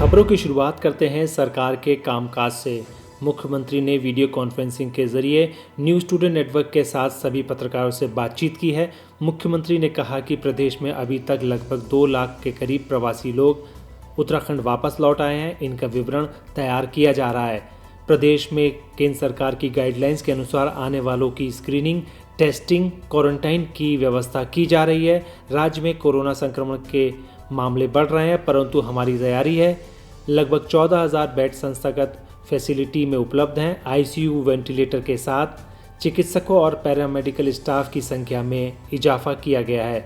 खबरों की शुरुआत करते हैं सरकार के कामकाज से। मुख्यमंत्री ने वीडियो कॉन्फ्रेंसिंग के जरिए न्यूज़ टुडे नेटवर्क के साथ सभी पत्रकारों से बातचीत की है। मुख्यमंत्री ने कहा कि प्रदेश में अभी तक लगभग 2 लाख के करीब प्रवासी लोग उत्तराखंड वापस लौट आए हैं। इनका विवरण तैयार किया जा रहा है। प्रदेश में केंद्र सरकार की गाइडलाइंस के अनुसार आने वालों की स्क्रीनिंग, टेस्टिंग, क्वारंटाइन की व्यवस्था की जा रही है। राज्य में कोरोना संक्रमण के मामले बढ़ रहे हैं, परंतु हमारी तैयारी है। लगभग 14,000 बेड संस्थागत फैसिलिटी में उपलब्ध हैं। आईसीयू वेंटिलेटर के साथ चिकित्सकों और पैरामेडिकल स्टाफ की संख्या में इजाफा किया गया है।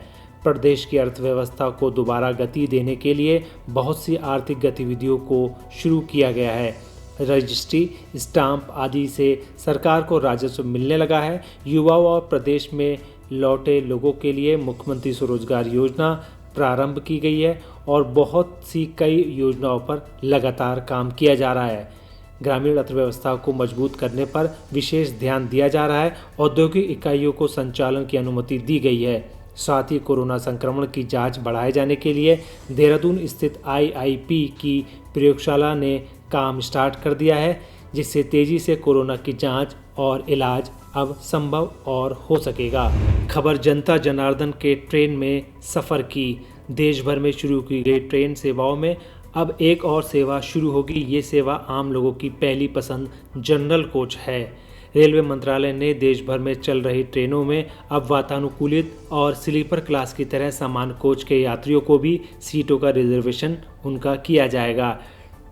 प्रदेश की अर्थव्यवस्था को दोबारा गति देने के लिए बहुत सी आर्थिक गतिविधियों को शुरू किया गया है। रजिस्ट्री, स्टाम्प आदि से सरकार को राजस्व मिलने लगा है। युवाओं और प्रदेश में लौटे लोगों के लिए मुख्यमंत्री स्वरोजगार योजना प्रारंभ की गई है और बहुत सी कई योजनाओं पर लगातार काम किया जा रहा है। ग्रामीण अर्थव्यवस्था को मजबूत करने पर विशेष ध्यान दिया जा रहा है। औद्योगिक इकाइयों को संचालन की अनुमति दी गई है। साथ ही कोरोना संक्रमण की जांच बढ़ाए जाने के लिए देहरादून स्थित आईआईपी की प्रयोगशाला ने काम स्टार्ट कर दिया है, जिससे तेजी से कोरोना की जांच और इलाज अब संभव और हो सकेगा। खबर जनता जनार्दन के ट्रेन में सफ़र की। देश भर में शुरू की गई ट्रेन सेवाओं में अब एक और सेवा शुरू होगी। ये सेवा आम लोगों की पहली पसंद जनरल कोच है। रेलवे मंत्रालय ने देश भर में चल रही ट्रेनों में अब वातानुकूलित और स्लीपर क्लास की तरह सामान्य कोच के यात्रियों को भी सीटों का रिजर्वेशन उनका किया जाएगा।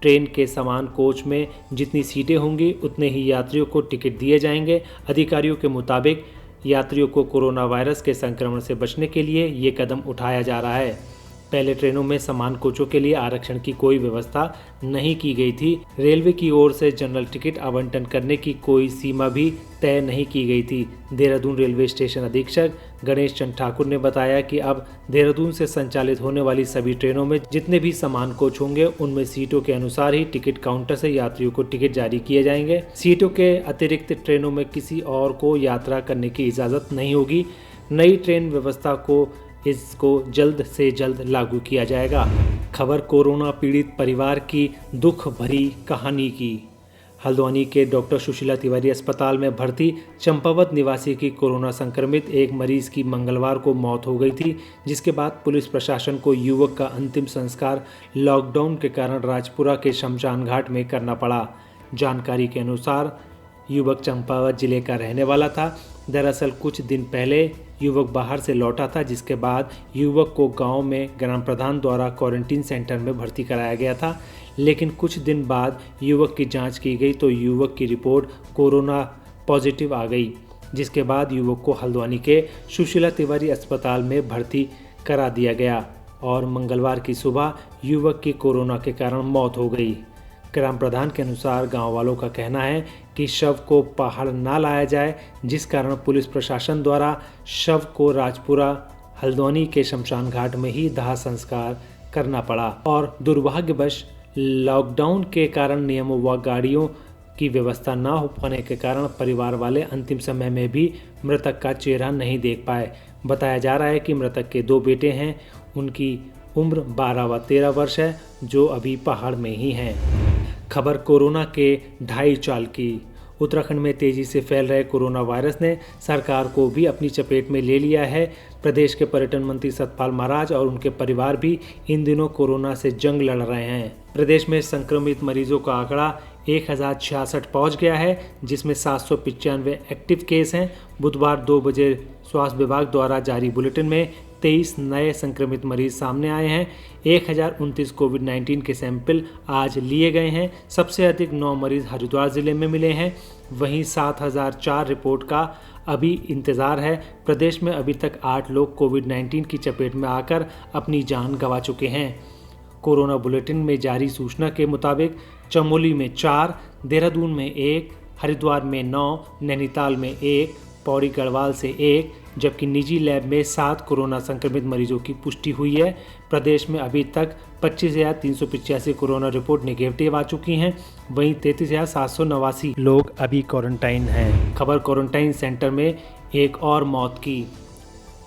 ट्रेन के समान कोच में जितनी सीटें होंगी उतने ही यात्रियों को टिकट दिए जाएंगे। अधिकारियों के मुताबिक यात्रियों को कोरोना वायरस के संक्रमण से बचने के लिए ये कदम उठाया जा रहा है। पहले ट्रेनों में समान कोचों के लिए आरक्षण की कोई व्यवस्था नहीं की गई थी। रेलवे की ओर से जनरल टिकट आवंटन करने की कोई सीमा भी तय नहीं की गई थी। देहरादून रेलवे स्टेशन अधीक्षक गणेश चंद ठाकुर ने बताया कि अब देहरादून से संचालित होने वाली सभी ट्रेनों में जितने भी समान कोच होंगे उनमें सीटों के अनुसार ही टिकट काउंटर से यात्रियों को टिकट जारी किए जाएंगे। सीटों के अतिरिक्त ट्रेनों में किसी और को यात्रा करने की इजाज़त नहीं होगी। नई ट्रेन व्यवस्था को इसको जल्द से जल्द लागू किया जाएगा। खबर कोरोना पीड़ित परिवार की दुख भरी कहानी की। हल्द्वानी के डॉक्टर सुशीला तिवारी अस्पताल में भर्ती चंपावत निवासी की कोरोना संक्रमित एक मरीज की मंगलवार को मौत हो गई थी, जिसके बाद पुलिस प्रशासन को युवक का अंतिम संस्कार लॉकडाउन के कारण राजपुरा के शमशान घाट में करना पड़ा। जानकारी के अनुसार युवक चंपावत जिले का रहने वाला था। दरअसल कुछ दिन पहले युवक बाहर से लौटा था, जिसके बाद युवक को गांव में ग्राम प्रधान द्वारा क्वारंटीन सेंटर में भर्ती कराया गया था। लेकिन कुछ दिन बाद युवक की जांच की गई तो युवक की रिपोर्ट कोरोना पॉजिटिव आ गई, जिसके बाद युवक को हल्द्वानी के सुशीला तिवारी अस्पताल में भर्ती करा दिया गया और मंगलवार की सुबह युवक की कोरोना के कारण मौत हो गई। ग्राम प्रधान के अनुसार गांव वालों का कहना है कि शव को पहाड़ ना लाया जाए, जिस कारण पुलिस प्रशासन द्वारा शव को राजपुरा हल्द्वानी के शमशान घाट में ही दाह संस्कार करना पड़ा। और दुर्भाग्यवश लॉकडाउन के कारण नियमों व गाड़ियों की व्यवस्था न हो पाने के कारण परिवार वाले अंतिम समय में भी मृतक का चेहरा नहीं देख पाए। बताया जा रहा है कि मृतक के 2 बेटे हैं। उनकी उम्र 12 व 13 वर्ष है, जो अभी पहाड़ में ही हैं। खबर कोरोना के 2.5 साल की। उत्तराखंड में तेजी से फैल रहे कोरोना वायरस ने सरकार को भी अपनी चपेट में ले लिया है। प्रदेश के पर्यटन मंत्री सतपाल महाराज और उनके परिवार भी इन दिनों कोरोना से जंग लड़ रहे हैं। प्रदेश में संक्रमित मरीजों का आंकड़ा 1066 पहुंच गया है, जिसमें 795 एक्टिव केस हैं। बुधवार 2 बजे स्वास्थ्य विभाग द्वारा जारी बुलेटिन में 23 नए संक्रमित मरीज सामने आए हैं। 1029 कोविड-19 के सैंपल आज लिए गए हैं। सबसे अधिक 9 मरीज हरिद्वार जिले में मिले हैं। वहीं 7004 रिपोर्ट का अभी इंतज़ार है। प्रदेश में अभी तक 8 लोग कोविड-19 की चपेट में आकर अपनी जान गंवा चुके हैं। कोरोना बुलेटिन में जारी सूचना के मुताबिक चमोली में 4, देहरादून में 1, हरिद्वार में 9, नैनीताल में 1, पौड़ी गढ़वाल से 1, जबकि निजी लैब में 7 कोरोना संक्रमित मरीजों की पुष्टि हुई है। प्रदेश में अभी तक 25,385 कोरोना रिपोर्ट नेगेटिव आ चुकी हैं। वहीं 33,789 लोग अभी क्वारंटाइन हैं। खबर क्वारंटाइन सेंटर में एक और मौत की।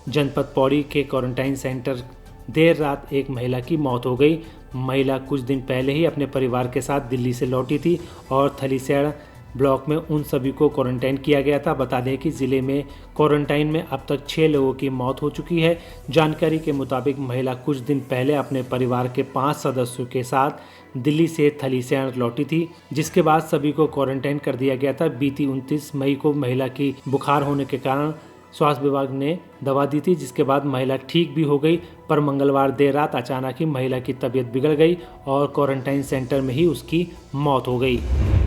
जनपद पौड़ी के क्वारंटाइन सेंटर देर रात एक महिला की मौत हो गई। महिला कुछ दिन पहले ही अपने परिवार के साथ दिल्ली से लौटी थी और थलीसैंण ब्लॉक में उन सभी को क्वारंटाइन किया गया था। बता दें कि ज़िले में क्वारंटाइन में अब तक 6 लोगों की मौत हो चुकी है। जानकारी के मुताबिक महिला कुछ दिन पहले अपने परिवार के 5 सदस्यों के साथ दिल्ली से थलीसैंण लौटी थी, जिसके बाद सभी को क्वारंटाइन कर दिया गया था। बीती 29 मई को महिला की बुखार होने के कारण स्वास्थ्य विभाग ने दवा दी थी, जिसके बाद महिला ठीक भी हो गई, पर मंगलवार देर रात अचानक ही महिला की तबीयत बिगड़ गई और क्वारंटाइन सेंटर में ही उसकी मौत हो गई।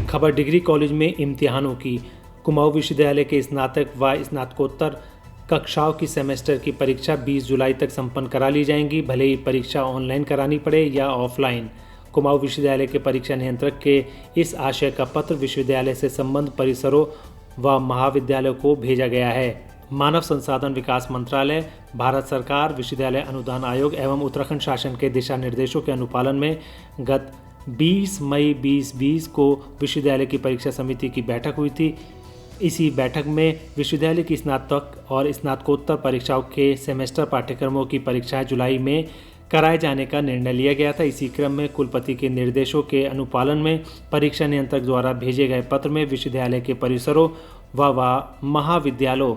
खबर डिग्री कॉलेज में इम्तिहानों की। कुमाऊं विश्वविद्यालय के स्नातक व स्नातकोत्तर कक्षाओं की सेमेस्टर की परीक्षा 20 जुलाई तक संपन्न करा ली जाएंगी, भले ही परीक्षा ऑनलाइन करानी पड़े या ऑफलाइन। कुमाऊं विश्वविद्यालय के परीक्षा नियंत्रक के इस आशय का पत्र विश्वविद्यालय से संबद्ध परिसरों व महाविद्यालयों को भेजा गया है। मानव संसाधन विकास मंत्रालय, भारत सरकार, विश्वविद्यालय अनुदान आयोग एवं उत्तराखंड शासन के दिशा निर्देशों के अनुपालन में गत 20 मई 2020 को विश्वविद्यालय की परीक्षा समिति की बैठक हुई थी। इसी बैठक में विश्वविद्यालय की स्नातक और स्नातकोत्तर परीक्षाओं के सेमेस्टर पाठ्यक्रमों की परीक्षाएं जुलाई में कराए जाने का निर्णय लिया गया था। इसी क्रम में कुलपति के निर्देशों के अनुपालन में परीक्षा नियंत्रक द्वारा भेजे गए पत्र में विश्वविद्यालय के परिसरों व महाविद्यालयों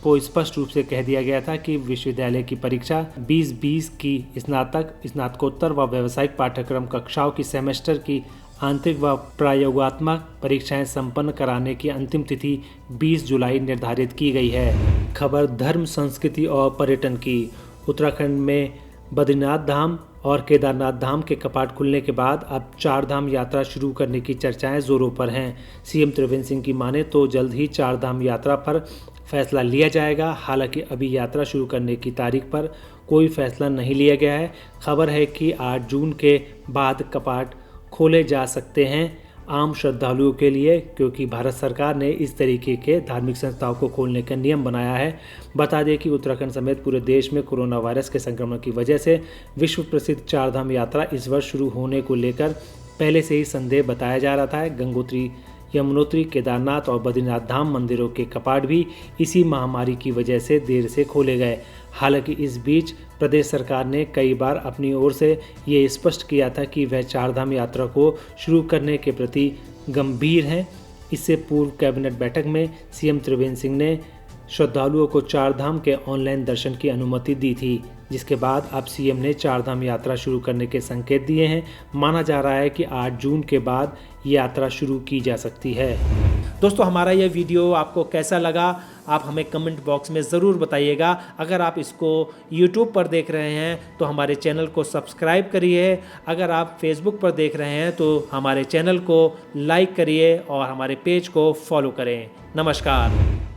को स्पष्ट रूप से कह दिया गया था कि विश्वविद्यालय की परीक्षा 2020 की स्नातक, स्नातकोत्तर व व्यावसायिक पाठ्यक्रम कक्षाओं की सेमेस्टर की आंतरिक व प्रयोगात्मक परीक्षाएं संपन्न कराने की अंतिम तिथि 20 जुलाई निर्धारित की गई है। खबर धर्म, संस्कृति और पर्यटन की। उत्तराखंड में बद्रीनाथ धाम और केदारनाथ धाम के कपाट खुलने के बाद अब 4 धाम यात्रा शुरू करने की चर्चाएं जोरों पर हैं। सीएम त्रिवेंद्र सिंह की माने तो जल्द ही 4 धाम यात्रा पर फैसला लिया जाएगा। हालांकि अभी यात्रा शुरू करने की तारीख पर कोई फैसला नहीं लिया गया है। खबर है कि 8 जून के बाद कपाट खोले जा सकते हैं आम श्रद्धालुओं के लिए, क्योंकि भारत सरकार ने इस तरीके के धार्मिक संस्थाओं को खोलने का नियम बनाया है। बता दें कि उत्तराखंड समेत पूरे देश में कोरोना वायरस के संक्रमण की वजह से विश्व प्रसिद्ध 4 धाम यात्रा इस वर्ष शुरू होने को लेकर पहले से ही संदेह बताया जा रहा था। गंगोत्री, यमुनोत्री, केदारनाथ और बद्रीनाथ धाम मंदिरों के कपाट भी इसी महामारी की वजह से देर से खोले गए। हालांकि इस बीच प्रदेश सरकार ने कई बार अपनी ओर से ये स्पष्ट किया था कि वह 4 धाम यात्रा को शुरू करने के प्रति गंभीर हैं। इससे पूर्व कैबिनेट बैठक में सीएम त्रिवेंद्र सिंह ने श्रद्धालुओं को 4 धाम के ऑनलाइन दर्शन की अनुमति दी थी, जिसके बाद अब सीएम ने 4 धाम यात्रा शुरू करने के संकेत दिए हैं। माना जा रहा है कि 8 जून के बाद यात्रा शुरू की जा सकती है। दोस्तों, हमारा यह वीडियो आपको कैसा लगा आप हमें कमेंट बॉक्स में ज़रूर बताइएगा। अगर आप इसको YouTube पर देख रहे हैं तो हमारे चैनल को सब्सक्राइब करिए। अगर आप Facebook पर देख रहे हैं तो हमारे चैनल को लाइक करिए और हमारे पेज को फॉलो करें। नमस्कार।